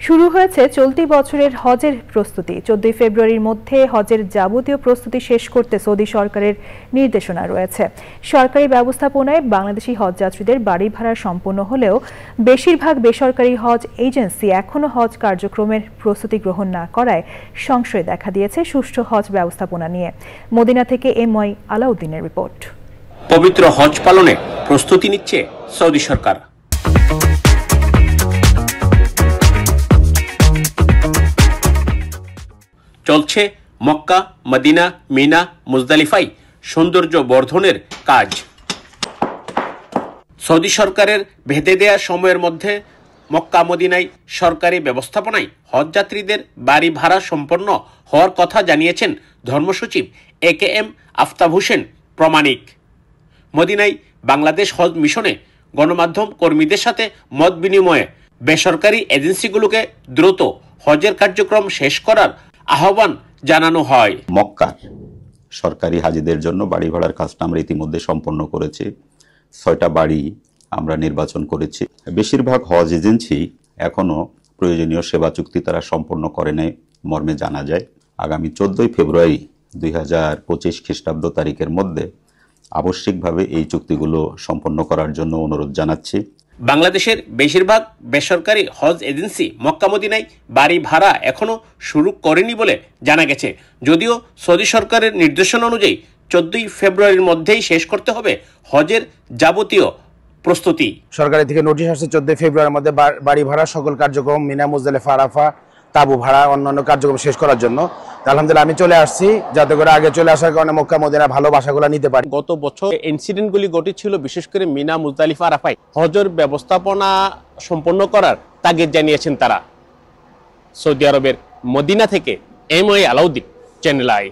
শুরু হয়েছে চলতি বছরের হজের প্রস্তুতি। 14 ফেব্রুয়ারির মধ্যে হজের যাবতীয় প্রস্তুতি শেষ করতে সৌদি সরকারের নির্দেশনা রয়েছে। সরকারি ব্যবস্থাপনায় বাংলাদেশি হজযাত্রীদের বাড়ি ভাড়া সম্পন্ন হলেও বেশিরভাগ বেসরকারি হজ এজেন্সি এখনো হজ কার্যক্রমের প্রস্তুতি গ্রহণ না করায় সংশয় দেখা দিয়েছে সুষ্ঠু হজ ব্যবস্থাপনা নিয়ে। মদিনা থেকে এমওয়াই আলাউদ্দিনের রিপোর্ট। পবিত্র হজ পালনে প্রস্তুতি নিচ্ছে সৌদি সরকার। চলছে মক্কা, মদিনা, মিনা, মুজদালিফায় সৌন্দর্য বর্ধনের কাজ। সৌদি সরকারের বেঁধে দেয়া সময়ের মধ্যে মক্কা, মদিনায় সরকারি ব্যবস্থাপনায় হজযাত্রীদের বাড়ি ভাড়া সম্পন্ন হওয়ার কথা জানিয়েছেন ধর্মসচিব AKM আফতাব হোসেন প্রমাণিক। মদিনায় বাংলাদেশ হজ মিশনে গণমাধ্যম কর্মীদের সাথে মত বিনিময়ে বেসরকারি এজেন্সিগুলোকে দ্রুত হজের কার্যক্রম শেষ করার আহ্বান জানানো হয়। মক্কার সরকারি হাজিদের জন্য বাড়ি ভাড়ার কাজটা আমরা ইতিমধ্যে সম্পন্ন করেছি। 6টা বাড়ি আমরা নির্বাচন করেছি। বেশিরভাগ হজ এজেন্সি এখনো প্রয়োজনীয় সেবা চুক্তি তারা সম্পন্ন করে নেয় মর্মে জানা যায়। আগামী 14 ফেব্রুয়ারি 2025 খ্রিস্টাব্দ তারিখের মধ্যে আবশ্যিকভাবে এই চুক্তিগুলো সম্পন্ন করার জন্য অনুরোধ জানাচ্ছি। বাংলাদেশের বেশিরভাগ বেসরকারি হজ এজেন্সি মক্কা মদিনায় বাড়ি ভাড়া এখনো শুরু করেনি বলে জানা গেছে। যদিও সৌদি সরকারের নির্দেশনা অনুযায়ী 14 ফেব্রুয়ারির মধ্যেই শেষ করতে হবে হজের যাবতীয় প্রস্তুতি। সরকারের থেকে নোটিশ আসছে 14 ফেব্রুয়ারির মধ্যে বাড়ি ভাড়া সকল কার্যক্রম, মিনা, মুজদালিফা, আরাফা, তাবু ভাড়া, অন্যান্য কার্যক্রম শেষ করার জন্য। আলহামদুলিল্লাহ আমি চলে আসছি, যাতে করে আগে চলে আসার কারণে মক্কা মদিনা ভালো বাসাগুলো নিতে পারি। গত বছর ইনসিডেন্টগুলি ঘটেছিল বিশেষ করে মিনা, মুজদালিফা, আরাফায় হজের ব্যবস্থাপনা সম্পন্ন করার তাগিদ জানিয়েছেন তারা। সৌদি আরবের মদিনা থেকে এমওয়াই আলাউদ্দিন, চ্যানেল আই।